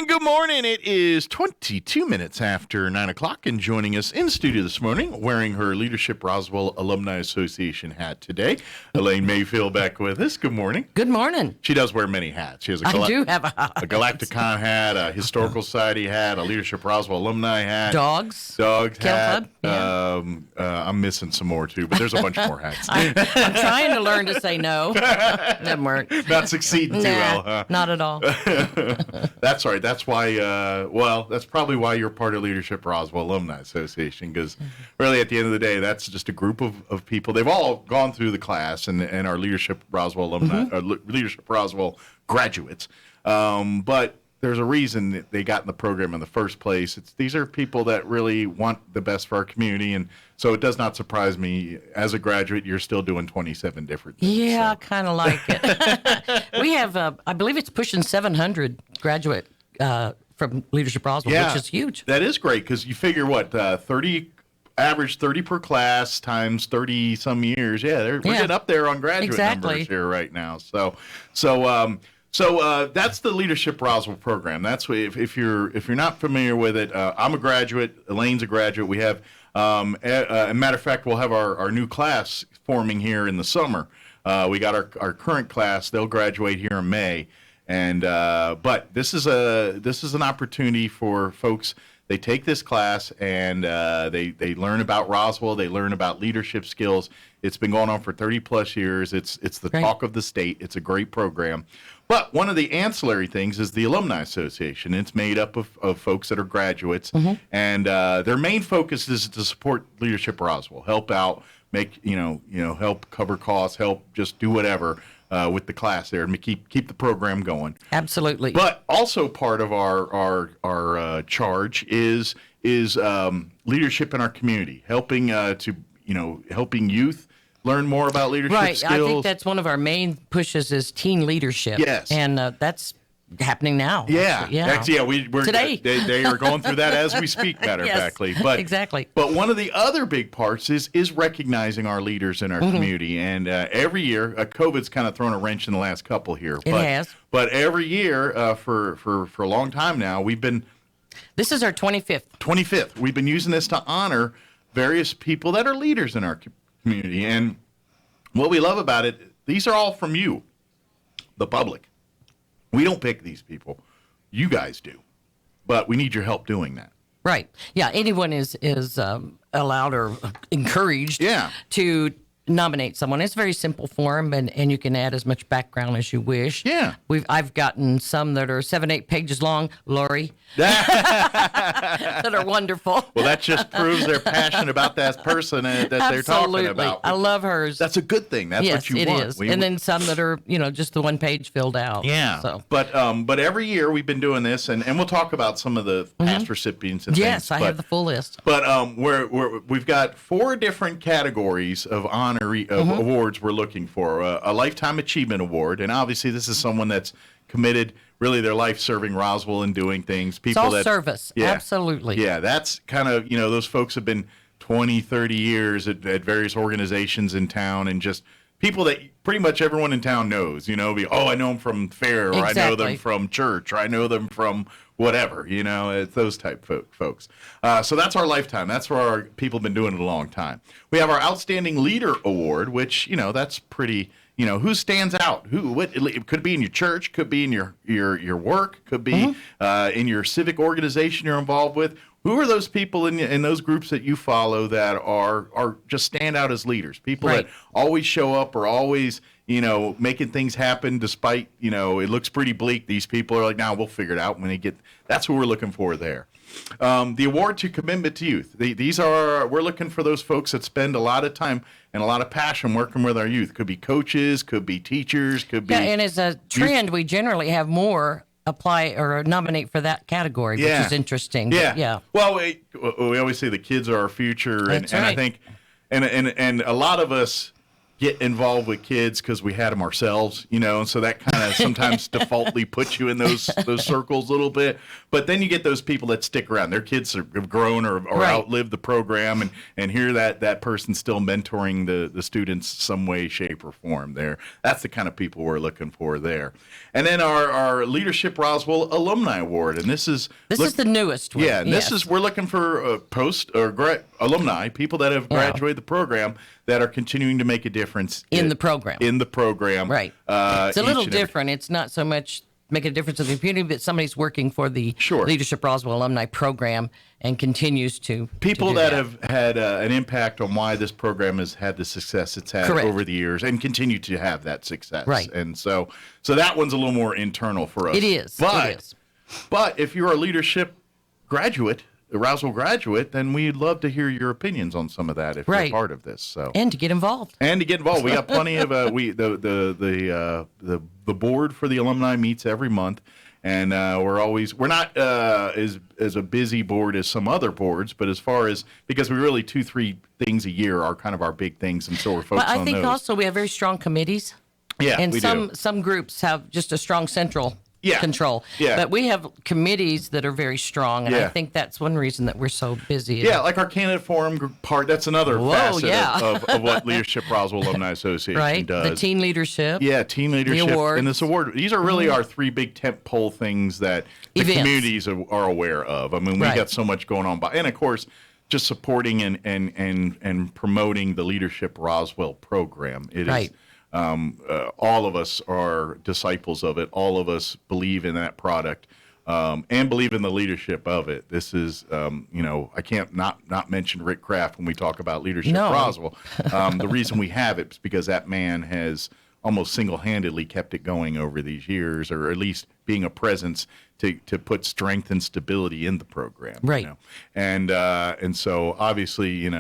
And good morning. It is 22 minutes after 9 o'clock, and joining us in studio this morning, wearing her Leadership Roswell Alumni Association hat today, Elaine Mayfield back with us. Good morning. Good morning. She does wear many hats. She has I do have a Galacticon hat, a Historical Society hat, a Leadership Roswell Alumni hat. Dogs hat. Club. Yeah. I'm missing some more, too, but there's a bunch more hats. I'm trying to learn to say no. Doesn't work. Not succeeding too well, huh? Not at all. That's right. That's why, that's probably why you're part of Leadership Roswell Alumni Association, because really at the end of the day, that's just a group of people. They've all gone through the class and are Leadership Roswell Alumni, Leadership Roswell graduates. But there's a reason that they got in the program in the first place. These are people that really want the best for our community, and so it does not surprise me, as a graduate, you're still doing 27 different things. Yeah, so. I kind of like it. We have, I believe it's pushing 700 graduate from Leadership Roswell, which is huge. That is great, because you figure, 30 per class times 30 some years. We're getting up there on graduate numbers here right now. So that's the Leadership Roswell program. That's what, if you're not familiar with it, I'm a graduate. Elaine's a graduate. We have, a matter of fact, we'll have our new class forming here in the summer. We got our current class. They'll graduate here in May. And but this is an opportunity for folks. They take this class and they learn about Roswell. They learn about leadership skills. It's been going on for 30 plus years. It's the talk of the state. It's a great program. But one of the ancillary things is the Alumni Association. It's made up of folks that are graduates, and their main focus is to support Leadership Roswell, help out, help cover costs, help just do whatever with the class there, and keep the program going. Absolutely. But also part of our charge is leadership in our community, helping helping youth learn more about leadership skills. I think that's one of our main pushes is teen leadership. Yes. And that's happening now. Yeah. We're today. They are going through that as we speak, matter of factly. But exactly. But one of the other big parts is recognizing our leaders in our community. And every year, COVID's kind of thrown a wrench in the last couple here. It has. But every year, for a long time now, we've been... This is our 25th. 25th. We've been using this to honor various people that are leaders in our community. And what we love about it, these are all from you, the public. We don't pick these people. You guys do. But we need your help doing that. Right. Yeah, anyone is allowed or encouraged to nominate someone. It's a very simple form, and you can add as much background as you wish. Yeah. I've gotten some that are 7-8 pages long, Lori, that are wonderful. Well, that just proves they're passionate about that person that they're talking about. I love hers. That's a good thing. That's what you want. Yes, it is. And then some that are, just the one page filled out. Yeah. So. But every year we've been doing this, and we'll talk about some of the past recipients and things. Yes, I have the full list. But we've got 4 different categories of awards we're looking for. A Lifetime Achievement Award, and obviously this is someone that's committed really their life serving Roswell and doing things. People it's all service. Yeah, absolutely. Yeah, that's kind of, those folks have been 20, 30 years at various organizations in town, and just people that pretty much everyone in town knows, I know them from fair, or I know them from church, or I know them from whatever, it's those type folks. So that's our lifetime. That's where our people have been doing it a long time. We have our Outstanding Leader Award, which, that's pretty, who stands out? It could be in your church, could be in your work, could be in your civic organization you're involved with. Who are those people in those groups that you follow that are just stand out as leaders? People that always show up, or always, making things happen despite, it looks pretty bleak. These people are like, nah, we'll figure it out when they get. That's what we're looking for there. The award to Commitment to Youth. We're looking for those folks that spend a lot of time and a lot of passion working with our youth. Could be coaches, could be teachers, could be. Yeah, and as a trend, we generally have more apply or nominate for that category, which is interesting. Yeah. Well, we always say the kids are our future, and I think, and a lot of us get involved with kids because we had them ourselves, and so that kind of sometimes defaultly puts you in those circles a little bit. But then you get those people that stick around. Their kids have grown or outlived the program, and here that person's still mentoring the students some way, shape, or form there. That's the kind of people we're looking for there. And then our Leadership Roswell Alumni Award, and this is the newest one. Yeah, and we're looking for alumni, people that have graduated the program that are continuing to make a difference in the program. Right. It's a little different. It's not so much make a difference in the community, but somebody's working for the Leadership Roswell Alumni Program and continues to people that have had an impact on why this program has had the success it's had over the years and continue to have that success. Right. And so that one's a little more internal for us. It is. But if you're a leadership graduate, a Roswell graduate, then we'd love to hear your opinions on some of that if you're part of this. So and to get involved. We got plenty of the board for the alumni meets every month, and we're not as a busy board as some other boards, but as far as because we really 2-3 things a year are kind of our big things, and so we're focused on those. I think also we have very strong committees. Yeah, and we some groups have just a strong central control. Yeah. But we have committees that are very strong, and I think that's one reason that we're so busy. Yeah, like our candidate forum part, that's another facet of what Leadership Roswell Alumni Association does. The teen leadership. Yeah, teen leadership. The awards. And this award, these are really our 3 big tentpole things that the communities are aware of. I mean, we got so much going on. And, of course, just supporting and promoting the Leadership Roswell program. It is. All of us are disciples of it. All of us believe in that product and believe in the leadership of it. This is, I can't not mention Rick Kraft when we talk about Leadership Roswell. The reason we have it is because that man has almost single-handedly kept it going over these years, or at least being a presence to put strength and stability in the program. Right. And so obviously,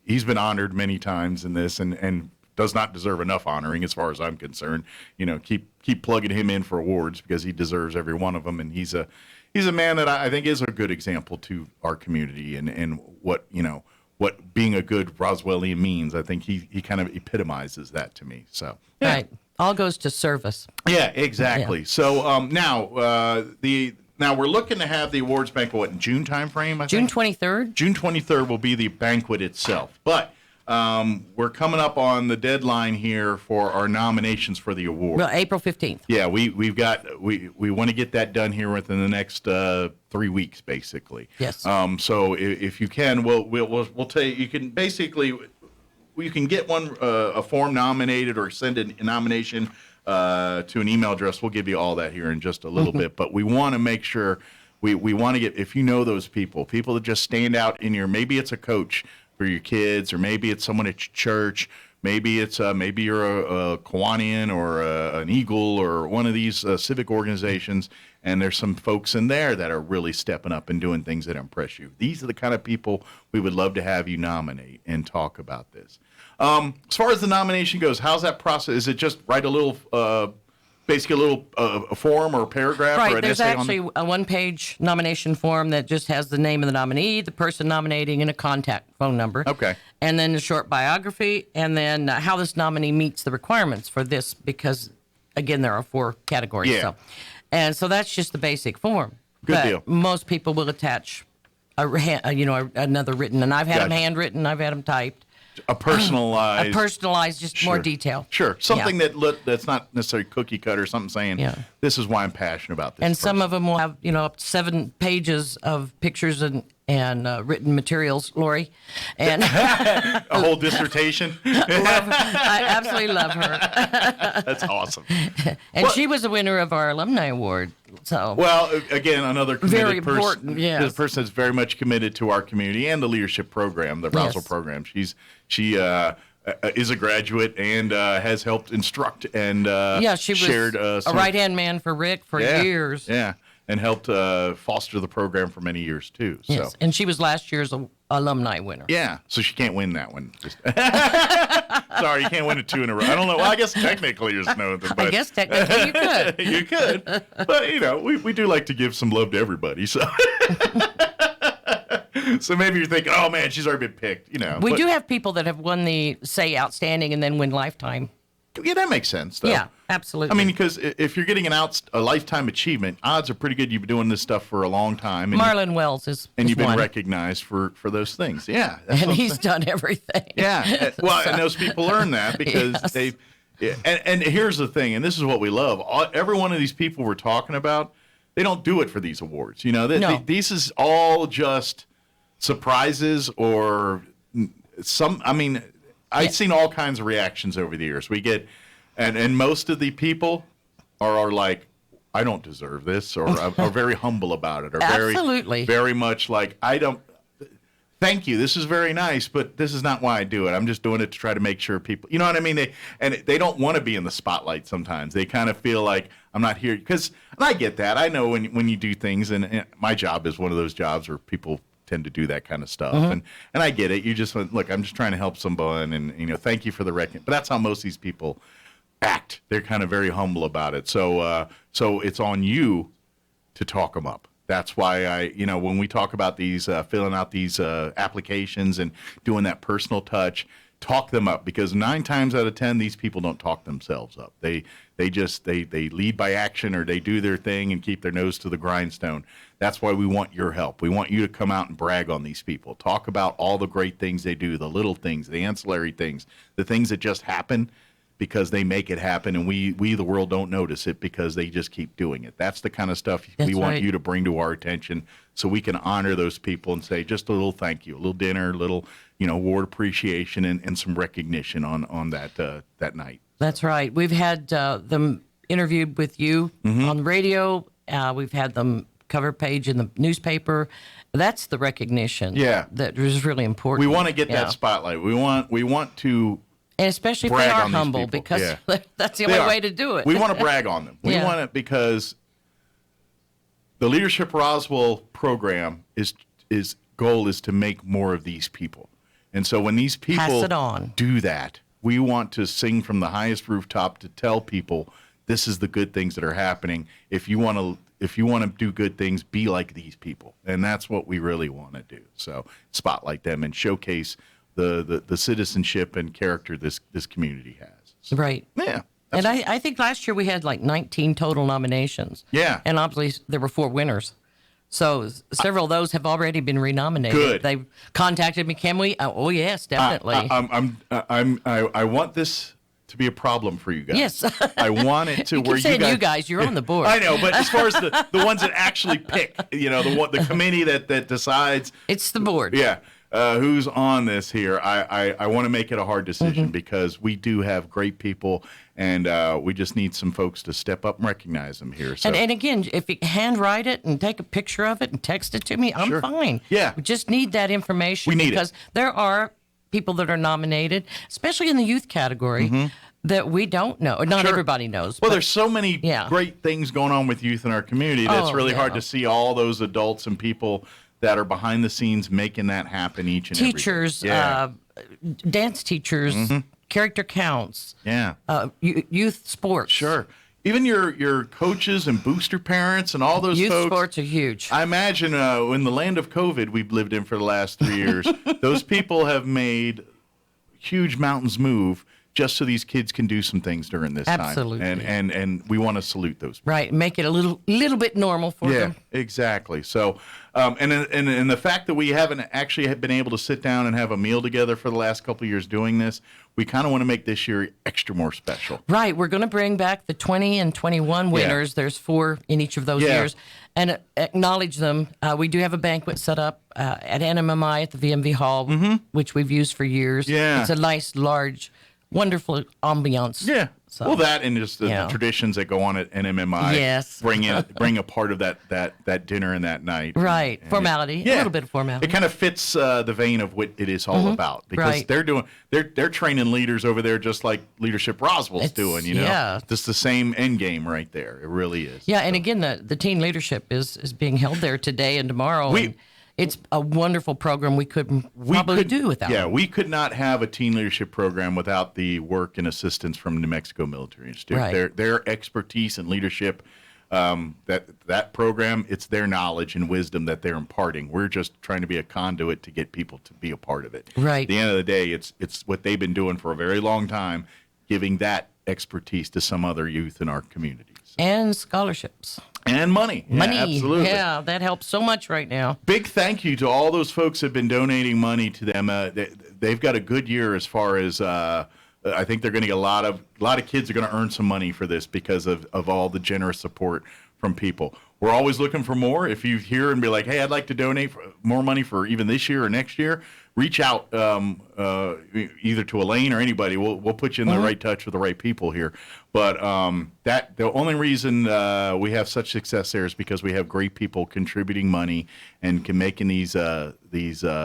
he's been honored many times in this and does not deserve enough honoring as far as I'm concerned. Keep plugging him in for awards because he deserves every one of them. And he's a man that I think is a good example to our community and what being a good Roswellian means. I think he kind of epitomizes that to me. So right, all goes to service. Yeah, exactly. Yeah. So now we're looking to have the awards banquet in June timeframe. I think? June 23rd. June 23rd will be the banquet itself, but. We're coming up on the deadline here for our nominations for the award. Well, April 15th. Yeah, we want to get that done here within the next 3 weeks, basically. Yes. So if you can, we'll tell you. You can basically you can get a form nominated or send a nomination to an email address. We'll give you all that here in just a little bit, but we want to make sure we want to get, if you know those people that just stand out in your, maybe it's a coach for your kids, or maybe it's someone at your church, maybe it's maybe you're a Kiwanian or an Eagle or one of these civic organizations, and there's some folks in there that are really stepping up and doing things that impress you. These are the kind of people we would love to have you nominate and talk about this. As far as the nomination goes, how's that process? Is it just write a little basically a little a form or a paragraph or an there's essay actually a one-page nomination form that just has the name of the nominee, the person nominating, and a contact phone number. Okay. And then a short biography, and then how this nominee meets the requirements for this, because, again, there are 4 categories. Yeah. So that's just the basic form. Good deal. Most people will attach another written, and I've had them handwritten, I've had them typed. A personalized, just more detail. Sure, something that's not necessarily cookie cutter. Something saying, this is why I'm passionate about this. And some of them will have, up to 7 pages of pictures and written materials, Lori, and a whole dissertation. I absolutely love her. That's awesome. And she was a winner of our alumni award. So again, another committed very important. Yes. This person is very much committed to our community and the leadership program, the Roswell program. She is a graduate and has helped instruct and she was shared a right-hand man for Rick for years. Yeah, and helped foster the program for many years too. So. Yes, and she was last year's alumni winner. Yeah, so she can't win that one. Sorry, you can't win it 2 in a row. I don't know. Well, I guess technically there's no. But I guess technically you could. You could, but we do like to give some love to everybody. So. So maybe you're thinking, oh man, she's already been picked. We do have people that have won the say outstanding and then win lifetime. Yeah, that makes sense, though. Yeah, absolutely. I mean, because if you're getting a lifetime achievement, odds are pretty good you've been doing this stuff for a long time. And Marlon Wells is you've been one. recognized for those things. Yeah. And he's done everything. Yeah. Well, and those people earn that because they've. Yeah. And here's the thing, and this is what we love. Every one of these people we're talking about, they don't do it for these awards. These is all just surprises or some. I mean, I've seen all kinds of reactions over the years. We get, and most of the people are like, I don't deserve this, or are very humble about it, or Absolutely. very much like, I don't. Thank you. This is very nice, but this is not why I do it. I'm just doing it to try to make sure people, you know what I mean? They don't want to be in the spotlight sometimes. They kind of feel like I'm not here and I get that. I know when you do things, and my job is one of those jobs where people tend to do that kind of stuff. And I get it. You just look, I'm just trying to help someone, and thank you for the recognition. But that's how most of these people act. They're kind of very humble about it. So it's on you to talk them up. That's why when we talk about these, filling out these applications and doing that personal touch, talk them up, because 9 times out of 10, these people don't talk themselves up. They lead by action, or they do their thing and keep their nose to the grindstone. That's why we want your help. We want you to come out and brag on these people. Talk about all the great things they do, the little things, the ancillary things, the things that just happen because they make it happen, and we the world don't notice it because they just keep doing it. That's the kind of stuff we want you to bring to our attention, so we can honor those people and say just a little thank you, a little dinner, a little award appreciation, and some recognition on that night. That's right. We've had them interviewed with you on the radio. We've had them cover page in the newspaper. That's the recognition. Yeah, that is really important. We want to get that spotlight. We want to. And especially if they are humble, because that's the only way to do it. We want to brag on them. We want it because the Leadership Roswell program goal is to make more of these people. And so when these people do that, we want to sing from the highest rooftop to tell people this is the good things that are happening. If you want to do good things, be like these people. And that's what we really want to do. So spotlight them and showcase the citizenship and character this community has. Right. Yeah. And I think last year we had like 19 total nominations. Yeah. And obviously there were 4 winners. So several of those have already been renominated. Good. They've contacted me. Can we? Oh yes, definitely. I want this to be a problem for you guys. Yes. I want it to where you guys, you're on the board. I know, but as far as the ones that actually pick, the committee that decides. It's the board. Yeah. Who's on this here? I want to make it a hard decision because we do have great people, and we just need some folks to step up and recognize them here. So. And again, if you handwrite it and take a picture of it and text it to me, I'm fine. Yeah. We just need that information. We need because there are people that are nominated, especially in the youth category, that we don't know. Not everybody knows. Well, there's so many great things going on with youth in our community that's really hard to see all those adults and people that are behind the scenes making that happen each and teachers, every day. dance teachers, character counts, youth sports. Sure. Even your coaches and booster parents and all those youth folks. Sports are huge. I imagine in the land of COVID we've lived in for the last 3 years, those people have made huge mountains move just so these kids can do some things during this Absolutely. time. And we want to salute those people. Right, make it a little bit normal for them. Yeah, exactly. So, and the fact that we haven't actually been able to sit down and have a meal together for the last couple of years doing this, we kind of want to make this year extra more special. Right, we're going to bring back the 20 and 21 winners. Yeah. There's 4 in each of those years, and acknowledge them. We do have a banquet set up at NMMI at the VMV Hall, which we've used for years. Yeah. It's a nice, large, wonderful ambiance. Yeah. So, well, that and just the traditions that go on at NMMI. Yes. Bring a part of that dinner and that night. Right. And formality. A little bit of formality. It kind of fits the vein of what it is all about, because they're training leaders over there just like Leadership Roswell's doing. Yeah. Just the same end game right there. It really is. Yeah. And again, the teen leadership is being held there today and tomorrow. It's a wonderful program we could do without. Yeah, we could not have a teen leadership program without the work and assistance from New Mexico Military Institute. Right. Their expertise and leadership that program, it's their knowledge and wisdom that they're imparting. We're just trying to be a conduit to get people to be a part of it. Right. At the end of the day, it's what they've been doing for a very long time, giving that expertise to some other youth in our communities. And scholarships. And money. Money. Yeah, absolutely. Yeah, that helps so much right now. Big thank you to all those folks who have been donating money to them. They've got a good year as far as I think they're going to get a lot of kids are going to earn some money for this because of all the generous support from people. We're always looking for more. If you hear and be like, hey, I'd like to donate more money for even this year or next year, reach out either to Elaine or anybody. We'll put you in the right touch with the right people here. But the only reason we have such success there is because we have great people contributing money and making these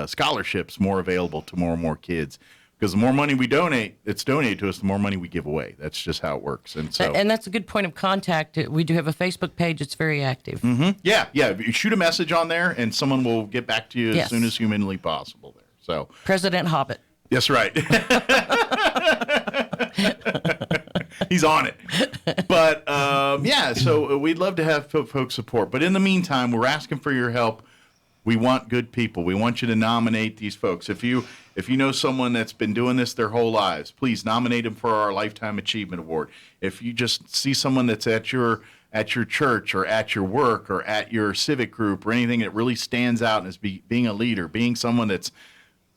scholarships more available to more and more kids. Because the more money we donate, it's donated to us, the more money we give away. That's just how it works. And that's a good point of contact. We do have a Facebook page. It's very active. Mm-hmm. Yeah. You shoot a message on there, and someone will get back to you as soon as humanly possible there. So President Hobbit. That's right. He's on it. But, so we'd love to have folks support. But in the meantime, we're asking for your help. We want good people. We want you to nominate these folks. If you know someone that's been doing this their whole lives, please nominate them for our Lifetime Achievement Award. If you just see someone that's at your church or at your work or at your civic group or anything that really stands out as being a leader, being someone that's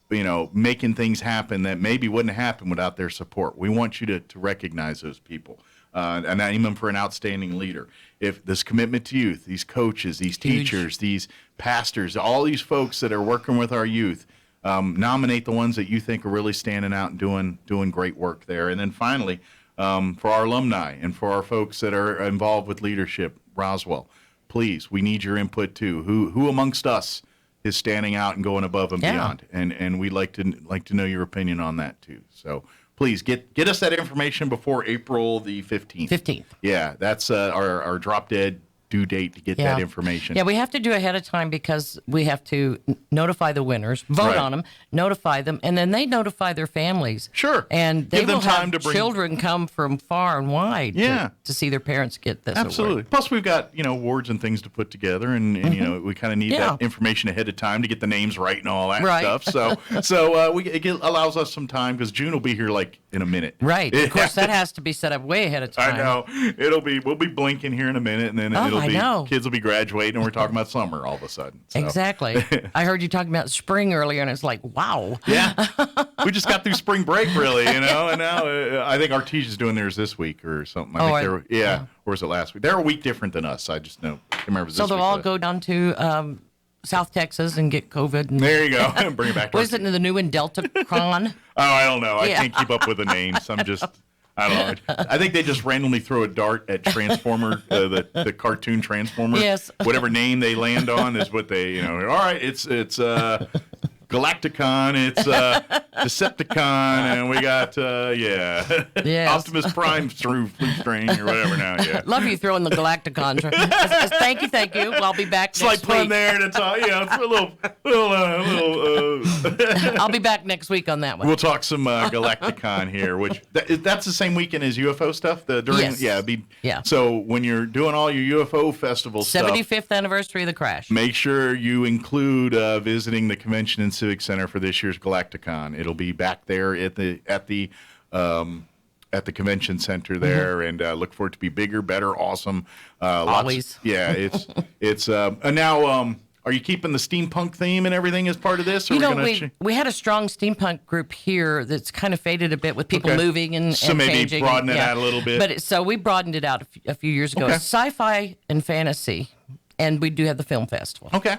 making things happen that maybe wouldn't happen without their support. We want you to recognize those people and name them for an outstanding leader. If this commitment to youth, these coaches, these teachers, these pastors, all these folks that are working with our youth, nominate the ones that you think are really standing out and doing great work there. And then finally, for our alumni and for our folks that are involved with leadership, Roswell, please, we need your input too. Who amongst us is standing out and going above and beyond? And we'd like to know your opinion on that too. So please get us that information before April the 15th. 15th. Yeah, that's our drop dead due date to get that information. Yeah, we have to do ahead of time because we have to notify the winners, vote on them, notify them, and then they notify their families. Sure. And they give them will time have to bring children come from far and wide to see their parents get this Absolutely. award. Plus, we've got, awards and things to put together, and we kind of need that information ahead of time to get the names right and all that stuff. So it allows us some time because June will be here like in a minute. Right. Of course, that has to be set up way ahead of time. I know. We'll be blinking here in a minute, and then kids will be graduating, and we're talking about summer all of a sudden. So. Exactly. I heard you talking about spring earlier, and it's like, wow. Yeah. We just got through spring break, really, and now I think Artesia's is doing theirs this week or something. Or was it last week? They're a week different than us. I just know. I can't remember this so they'll week, all go down to South Texas and get COVID. And there you go. And bring it back to what is it in the new one, Delta Cron? I don't know. I can't keep up with the names. I don't know. I think they just randomly throw a dart at Transformer, the cartoon Transformer. Yes. Whatever name they land on is what they, all right, it's Galacticon, it's Decepticon, and we got Optimus Prime through Flute String or whatever now. Yeah. Love you throwing the Galacticon. Thank you. I'll be back next week. Slight pun there, and it's it's a little. I'll be back next week on that one. We'll talk some Galacticon here, which that's the same weekend as UFO stuff. So when you're doing all your UFO festival 75th anniversary of the crash. Make sure you include visiting the convention and Civic Center for this year's Galacticon. It'll be back there at the convention center there, and look for it to be bigger, better, awesome. Always. It's and now. Are you keeping the steampunk theme and everything as part of this? Or we had a strong steampunk group here that's kind of faded a bit with people moving and so maybe changing. Broaden it out a little bit. But so we broadened it out a few years ago. It's sci-fi and fantasy, and we do have the film festival. Okay.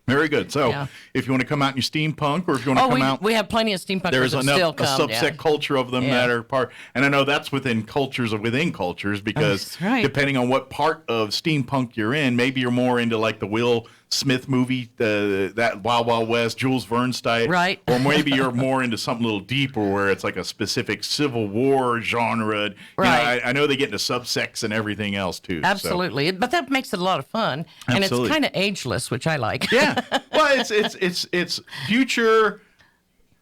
Very good. So if you want to come out in your steampunk, or if you want to come out, we have plenty of steampunkers there's that still come. A subset culture of them that are part, and I know that's within cultures because depending on what part of steampunk you're in, maybe you're more into like the Will Smith movie, that Wild Wild West, Jules Verne style, right? Or maybe you're more into something a little deeper where it's like a specific Civil War genre. Right. I know they get into subsects and everything else too. Absolutely, but that makes it a lot of fun, and it's kind of ageless, which I like. Yeah. Well, it's future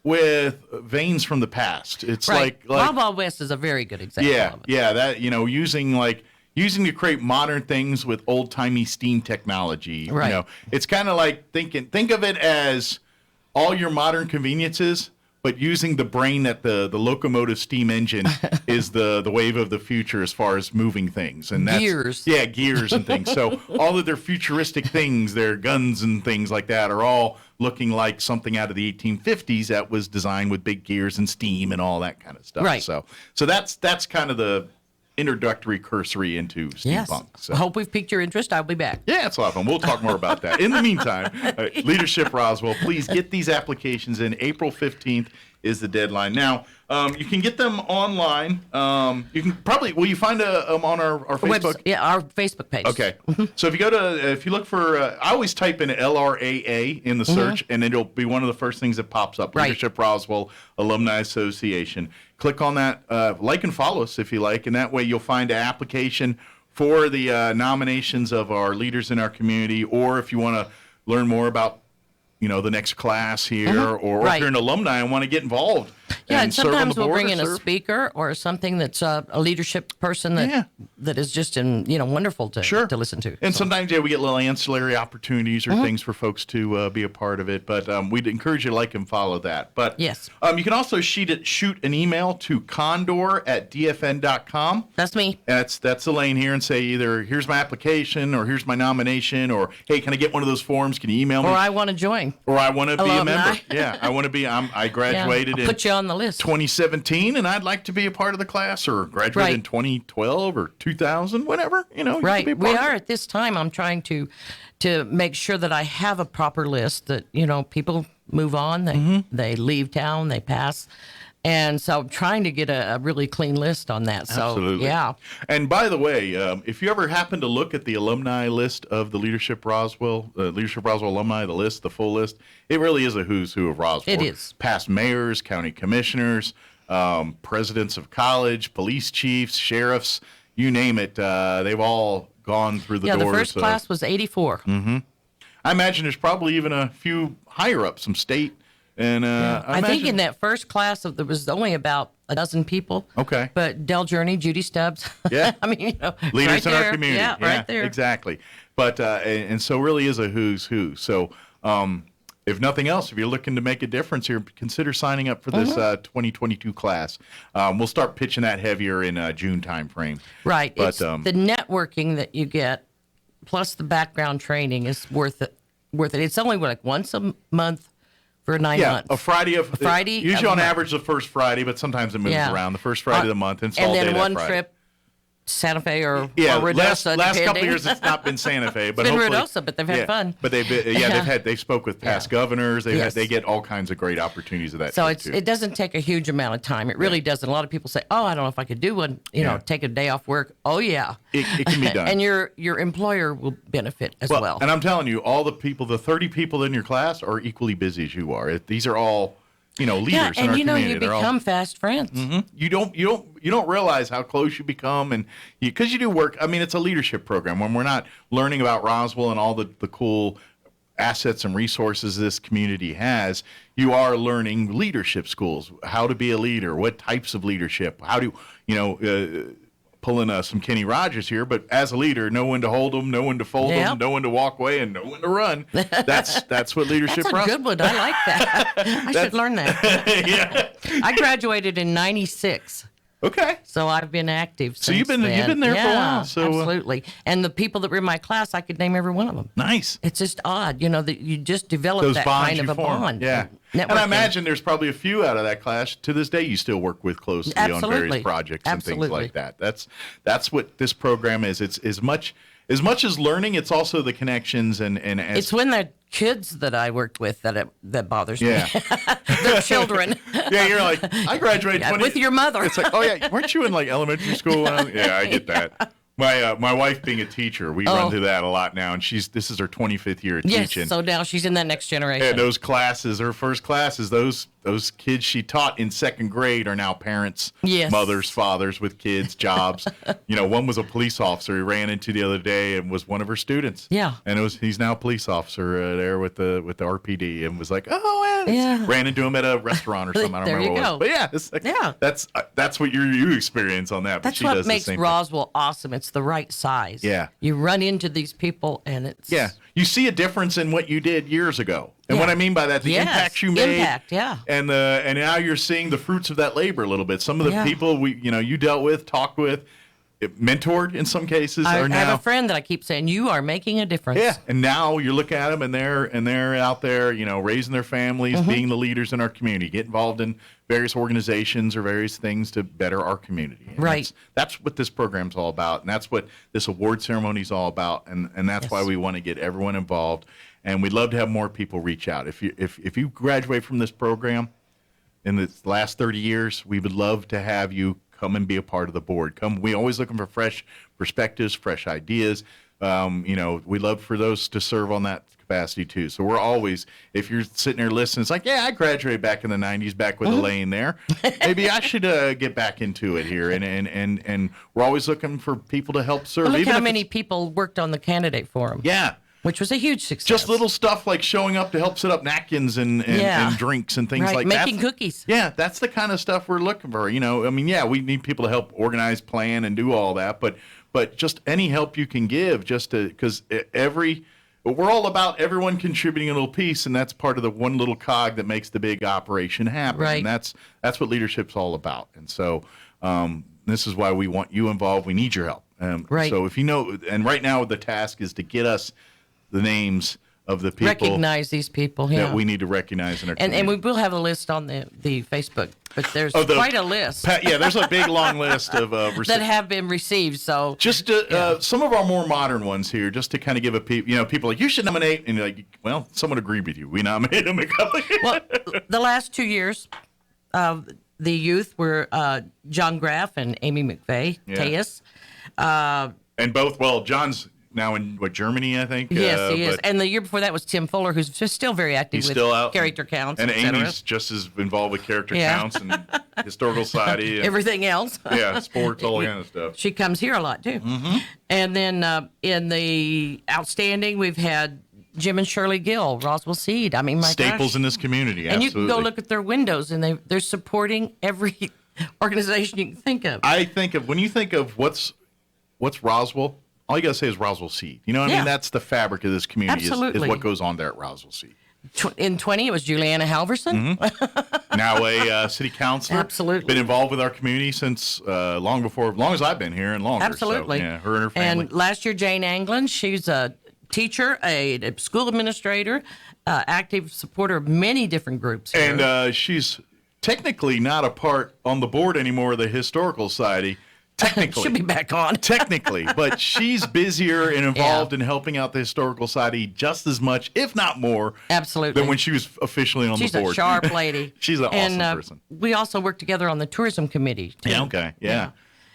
with veins from the past. It's like Wild Wild West is a very good example of it. Yeah, that using like using to create modern things with old-timey steam technology. Right. You know, it's kind of like think of it as all your modern conveniences, but using the brain that the locomotive steam engine is the wave of the future as far as moving things. And that's gears. Yeah, gears and things. So all of their futuristic things, their guns and things like that, are all looking like something out of the 1850s that was designed with big gears and steam and all that kind of stuff. Right. So that's kind of the introductory cursory into steampunk. Yes. So. I hope we've piqued your interest. I'll be back. Yeah, it's a lot of fun. We'll talk more about that. In the meantime, Leadership Roswell, please get these applications in. April 15th is the deadline. Now, you can get them online. You can probably, will you find them on our Facebook? Yeah, our Facebook page. Okay. So if you look for, I always type in LRAA in the search, and it'll be one of the first things that pops up. Right. Leadership Roswell Alumni Association. Click on that, like and follow us if you like, and that way you'll find an application for the nominations of our leaders in our community, or if you want to learn more about the next class here, or if you're an alumni and want to get involved. Yeah, and serve on sometimes the we'll board bring or in a serve. speaker or something that's a leadership person that is just wonderful to listen to. And sometimes, we get little ancillary opportunities or things for folks to be a part of it. But we'd encourage you to like and follow that. But yes, you can also shoot an email to condor@dfn.com. That's me. That's Elaine here, and say either here's my application or here's my nomination, or hey, can I get one of those forms? Can you email me? Or I want to join. Or I want to be a Alumni. member. Yeah, I want to be. I graduated I'll put you on the list. 2017, and I'd like to be a part of the class, or graduate in 2012 or 2000, whatever. Right. We are at this time. I'm trying to make sure that I have a proper list that people move on, they leave town, they pass. And so I'm trying to get a really clean list on that. So, absolutely. Yeah. And by the way, if you ever happen to look at the alumni list of the Leadership Roswell alumni, the full list, it really is a who's who of Roswell. It is. Past mayors, county commissioners, presidents of college, police chiefs, sheriffs, you name it. They've all gone through the doors. Yeah, the first class was 84. I imagine there's probably even a few higher up, some state. And I think in that first class, there was only about a dozen people. Okay. But Del Journey, Judy Stubbs. Yeah. I mean, leaders right in there. our community. Yeah, right there. Exactly. But and so really is a who's who. So if nothing else, if you're looking to make a difference here, consider signing up for this 2022 class. We'll start pitching that heavier in June timeframe. Right. But It's the networking that you get, plus the background training, is worth it. It's only like once a month. For 9 months. A Friday. Usually on month. average the first Friday, but sometimes it moves around. The first Friday of the month, and it's all day then that one Friday. trip, Santa Fe or last Ruidoso, couple depending. of years it's not been Santa Fe, but It's been hopefully, Ruidoso, but they've had fun. But they spoke with past governors. They get all kinds of great opportunities of that. So trip, too. it doesn't take a huge amount of time. It really doesn't. A lot of people say, "Oh, I don't know if I could do one." Take a day off work. Oh yeah, it can be done, and your employer will benefit as well. And I'm telling you, all the 30 people in your class are equally busy as you are. These are all leaders in our community. You become fast friends. You don't realize how close you become, and because you do work. I mean, it's a leadership program. When we're not learning about Roswell and all the cool assets and resources this community has, you are learning leadership schools, how to be a leader, what types of leadership, how do pulling some Kenny Rogers here, but as a leader, know when to hold them, know when to fold them, know when to walk away, and know when to run. That's what leadership. That's a good one. I like that. I should learn that. Yeah. I graduated in '96. Okay. So I've been active since So you've been there for a while. So absolutely. And the people that were in my class, I could name every one of them. Nice. It's just odd, that you just develop those that bonds kind of you a form. bond. Yeah. And I imagine there's probably a few out of that class to this day you still work with closely on various projects and things like that. That's what this program is. It's as much as learning, it's also the connections and it's when the kids that I worked with that bothers me. Their children. Yeah, you're like, I graduated with your mother. It's like, oh yeah, weren't you in like elementary school? Yeah, I get that. My wife being a teacher, we run through that a lot now, and this is her 25th year of teaching. So now she's in that next generation. And those classes, her first classes, those kids she taught in second grade are now parents, mothers, fathers with kids, jobs. One was a police officer he ran into the other day and was one of her students. Yeah. And he's now a police officer there with the RPD, and was like, ran into him at a restaurant or something. I don't remember what it was. But that's what you experience on that. That's what makes Roswell awesome. It's that's the right size. Yeah. You run into these people, and it's... Yeah. You see a difference in what you did years ago. And what I mean by that, the impact you made. Impact, yeah. And now you're seeing the fruits of that labor a little bit. Some of the people you dealt with, talked with, mentored in some cases I are now. have a friend that I keep saying, you are making a difference. Yeah, and now you look at them and they're out there, raising their families, being the leaders in our community, get involved in various organizations or various things to better our community. And right. That's what this program's all about, and that's what this award ceremony is all about, and that's why we want to get everyone involved. And we'd love to have more people reach out. If you graduate from this program in the last 30 years, we would love to have you come and be a part of the board. We always looking for fresh perspectives, fresh ideas. We love for those to serve on that capacity too. So we're always, if you're sitting there listening, it's like, I graduated back in the 90s, back with Elaine there. Maybe I should get back into it here. And we're always looking for people to help serve. Well, look how many people worked on the candidate forum. Yeah. Which was a huge success. Just little stuff like showing up to help set up napkins and drinks and things like that. Making cookies. Yeah, that's the kind of stuff we're looking for. We need people to help organize, plan, and do all that. But just any help you can give, because we're all about everyone contributing a little piece, and that's part of the one little cog that makes the big operation happen. Right. And that's what leadership's all about. And so this is why we want you involved. We need your help. Right. So if and right now the task is to get us the names of the people. Recognize these people, that we need to recognize in our community. And we will have a list on the Facebook, but there's quite a list. There's a big long list of that have been received. So just some of our more modern ones here, just to kind of give people like, you should nominate, and you're like, well, someone agreed with you. We nominated them a couple of years. Well, the last 2 years, the youth were John Graff and Amy McVeigh, Teus. And both, John's now in Germany, I think. Yes, he is. And the year before that was Tim Fuller, who's just still very active with still out, character counts. And Amy's just as involved with character counts and historical society. And, everything else. Sports, all kind of stuff. She comes here a lot, too. Mm-hmm. And then in the outstanding, we've had Jim and Shirley Gill, Roswell Seed. I mean, my staples in this community, and absolutely. You can go look at their windows, and they're supporting every organization you can think of. When you think of what's Roswell, all you got to say is Roswell Seed. You know what I mean? That's the fabric of this community is what goes on there at Roswell Seed. In 20, it was Juliana Halverson. Mm-hmm. Now a city councilor. Absolutely. Been involved with our community since long as I've been here and longer. Absolutely. So, her and her family. And last year, Jane Anglin, she's a teacher, a school administrator, active supporter of many different groups here. And she's technically not a part on the board anymore of the Historical Society. Technically. She'll be back on. Technically. But she's busier and involved in helping out the Historical Society just as much, if not more, absolutely, than when she was officially on the board. She's a sharp lady. She's an awesome person. We also work together on the tourism committee, too. Yeah, okay.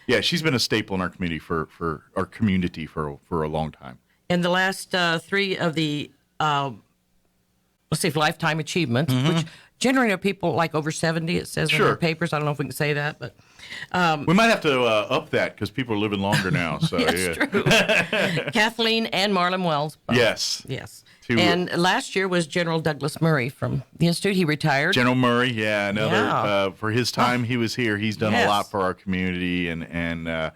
Yeah, she's been a staple in our community for our community for a long time. And the last three of the, lifetime achievements, which generally are people like over 70, it says in their papers. I don't know if we can say that, but... we might have to up that because people are living longer now. So That's true. Kathleen and Marlon Wells. Both. Yes. And last year was General Douglas Murray from the Institute. He retired. General Murray, another for his time he was here. He's done a lot for our community, and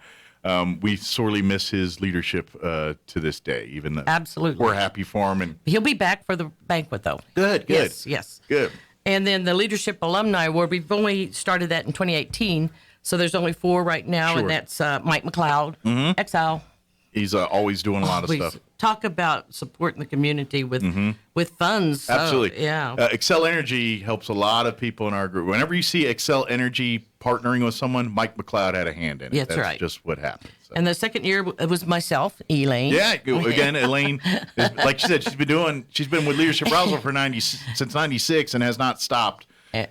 we sorely miss his leadership to this day. Even though we're happy for him, and he'll be back for the banquet though. Good. Yes. Good. And then the Leadership Alumni Award, we've only started that in 2018, so there's only 4 right now, and that's Mike McLeod, Exile. He's always doing a lot of stuff. Talk about supporting the community with funds. Absolutely. Yeah. Excel Energy helps a lot of people in our group. Whenever you see Excel Energy partnering with someone, Mike McLeod had a hand in it. That's right. Just what happened. So. And the second year it was myself, Elaine. Yeah, again, Elaine, like she said, she's been with Leadership Roswell since '96 and has not stopped. I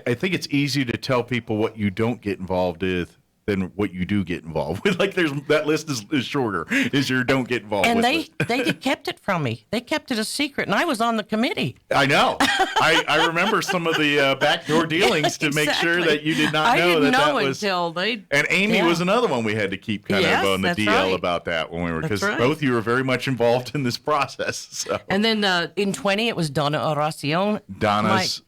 think it's easy to tell people what you don't get involved with than what you do get involved with. Like that list is shorter. Is your don't get involved with. And they kept it from me. They kept it a secret, and I was on the committee. I know. I remember some of the backdoor dealings to make sure that you did not know that was. Until they. And Amy was another one we had to keep kind of on the DL about that when we were, because both of you were very much involved in this process. So. And then in 20 it was Donna Oracion. Donna's.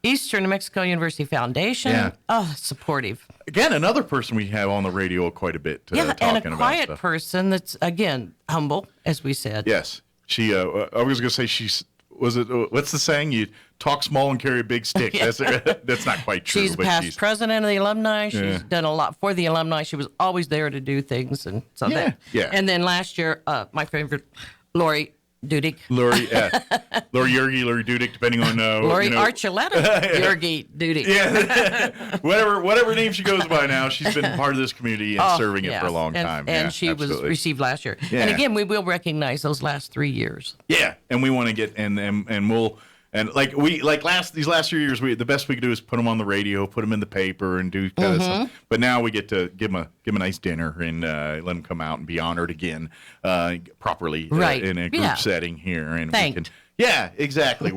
Eastern New Mexico University Foundation. Yeah. Oh, supportive. again, another person we have on the radio quite a bit. Yeah, talking and a quiet about person that's, again, humble, as we said. Yes. She, I was going to say what's the saying? You talk small and carry a big stick. That's not quite true. She's past president of the alumni. She's done a lot for the alumni. She was always there to do things. And so And then last year, my favorite, Lori Dudick. Lori Yergi, Lori Dudick, depending on Lori Archuleta, Yergi Dudick. Yeah, whatever name she goes by now, she's been part of this community and serving it for a long time. And she was received last year. Yeah. And again, we will recognize those last 3 years. Yeah, and we want to get and we'll. And these last 3 years, the best we could do is put them on the radio, put them in the paper, and do kind of stuff. But now we get to give them a nice dinner and let them come out and be honored again, properly in a group setting here. And thanked. Exactly.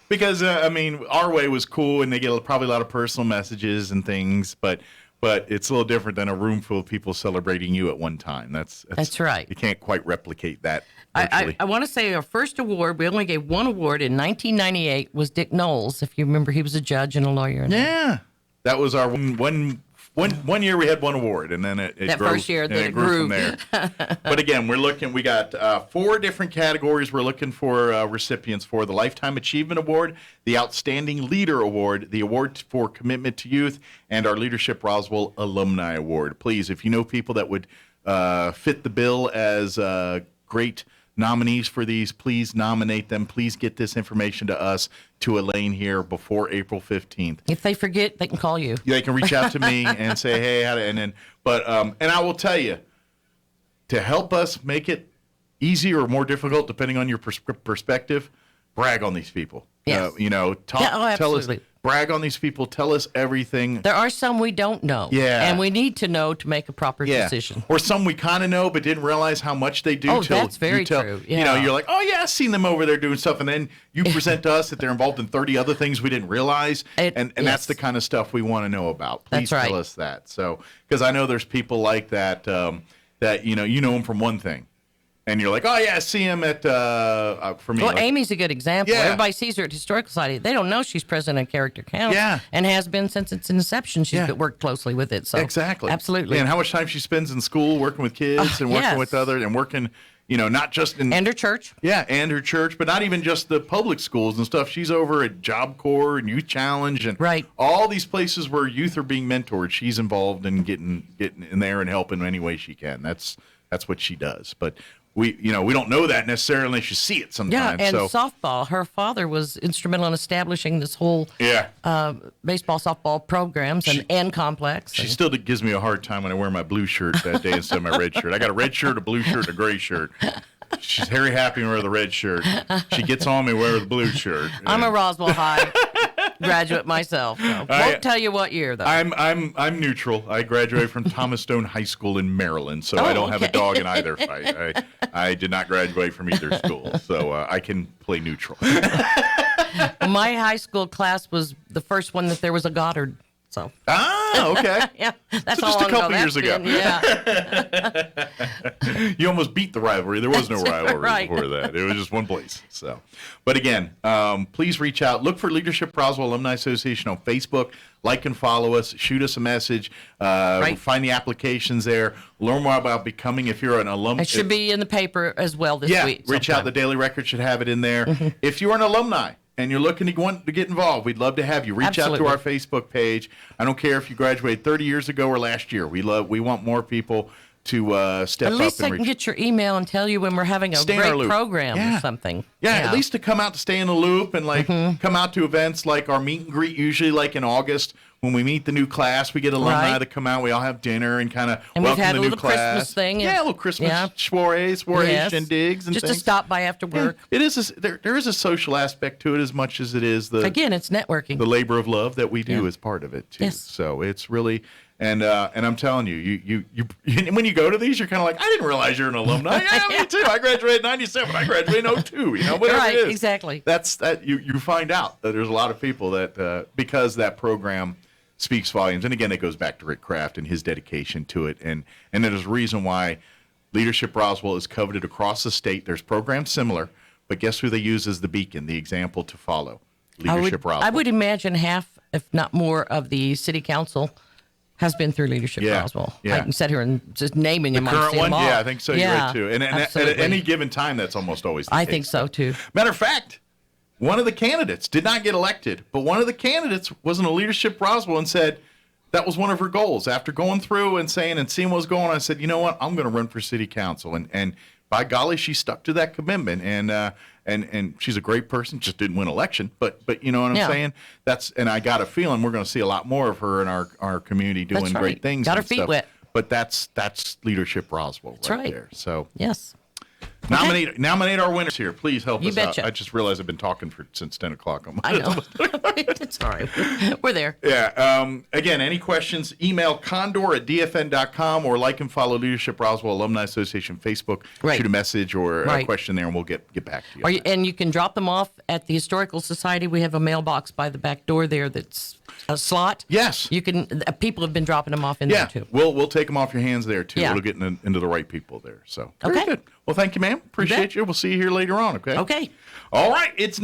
Because our way was cool, and they get probably a lot of personal messages and things, but it's a little different than a room full of people celebrating you at one time. That's right. You can't quite replicate that. I want to say our first award, we only gave one award in 1998, was Dick Knowles. If you remember, he was a judge and a lawyer. Yeah. That was our one year we had one award, and then it that grew, first year, then it grew from there. But again, we got 4 different categories we're looking for recipients for: the Lifetime Achievement Award, the Outstanding Leader Award, the Award for Commitment to Youth, and our Leadership Roswell Alumni Award. Please, if you know people that would fit the bill as great nominees for these, please nominate them. Please get this information to us, to Elaine here, before April 15th. If they forget, they can call you. They can reach out to me and say, hey, and I will tell you, to help us make it easier or more difficult, depending on your perspective, brag on these people. Yes. Tell us, brag on these people. Tell us everything. There are some we don't know. Yeah. And we need to know to make a proper decision. Or some we kind of know but didn't realize how much they do. Oh, that's very true. Yeah. You're like, oh, yeah, I've seen them over there doing stuff. And then you present to us that they're involved in 30 other things we didn't realize. And that's the kind of stuff we want to know about. Please tell us that. So, because I know there's people like that, that you know them from one thing. And you're like, oh, yeah, I see him at, for me. Well, Amy's a good example. Yeah. Everybody sees her at Historical Society. They don't know she's president of Character Counts. Yeah. And has been since its inception. She's worked closely with it. So exactly. Absolutely. And how much time she spends in school working with kids and working with others and working, not just in. And her church. Yeah, and her church, but not even just the public schools and stuff. She's over at Job Corps and Youth Challenge and all these places where youth are being mentored. She's involved in getting in there and helping any way she can. That's what she does. But we don't know that necessarily unless you see it sometimes. Yeah, and softball. Her father was instrumental in establishing this whole baseball, softball programs and complex. She still gives me a hard time when I wear my blue shirt that day instead of my red shirt. I got a red shirt, a blue shirt, and a gray shirt. She's very happy to wear the red shirt. She gets on me wear the blue shirt. I'm a Roswell High graduate myself. So. Won't tell you what year though. I'm neutral. I graduated from Thomas Stone High School in Maryland, so I don't have a dog in either fight. I did not graduate from either school, so I can play neutral. My high school class was the first one that there was a Goddard. So. Okay. Yeah, that's so just a couple years ago. Yeah. You almost beat the rivalry. There was no rivalry before that. It was just one place. So, but again, please reach out. Look for Leadership Roswell Alumni Association on Facebook. Like and follow us. Shoot us a message. Find the applications there. Learn more about becoming. If you're an alum, it should be in the paper as well this week. Reach out. The Daily Record should have it in there. If you're an alumni and you're looking to get involved, we'd love to have you. Reach out to our Facebook page. I don't care if you graduated 30 years ago or last year. We want more people to step up. At least I can get your email and tell you when we're having a great program or something. Yeah, at least to come out to stay in the loop and come out to events like our meet and greet, usually like in August. When we meet the new class, we get alumni that come out. We all have dinner and kind of welcome the new class. Christmas thing. Yeah, a little Christmas soirees, shindigs, and just things. To stop by after work. Yeah, it is. There is a social aspect to it as much as it is it's networking. The labor of love that we do is part of it too. Yes. So it's really. And I'm telling you, when you go to these, you're kind of like, I didn't realize you're an alumni. Yeah, me too. I graduated in 97. I graduated in 02. Whatever it is. Exactly. That you find out that there's a lot of people that because that program speaks volumes. And again, it goes back to Rick Kraft and his dedication to it. And there's a reason why Leadership Roswell is coveted across the state. There's programs similar, but guess who they use as the beacon, the example to follow? Leadership Roswell. I would imagine half, if not more, of the city council has been through Leadership Roswell. Yeah. I can sit here and just naming them. Current one? All. Yeah, I think so. You're right, too. And at any given time, that's almost always the case. I think so, too. Matter of fact, one of the candidates did not get elected, but one of the candidates was in a Leadership Roswell and said that was one of her goals. After going through and seeing what was going on, I said, you know what, I'm going to run for city council. And by golly, she stuck to that commitment. And she's a great person, just didn't win election. But you know what I'm saying? And I got a feeling we're going to see a lot more of her in our community doing great things. Got her feet wet. But that's Leadership Roswell right there. So yes. Nominate our winners here. Please help us betcha. out. I just realized I've been talking since 10 o'clock. I know. It's all right. We're there. Yeah. Again, any questions, email condor@dfn.com or like and follow Leadership Roswell Alumni Association Facebook. Right. Shoot a message or a question there, and we'll get back to you. And you can drop them off at the Historical Society. We have a mailbox by the back door there that's a slot. Yes. You can. People have been dropping them off in there, too. We'll take them off your hands there, too. Yeah. It'll get into the right people there. So, very Okay. good. Well, thank you, ma'am. Appreciate you. We'll see you here later on, okay? Okay. All right. It's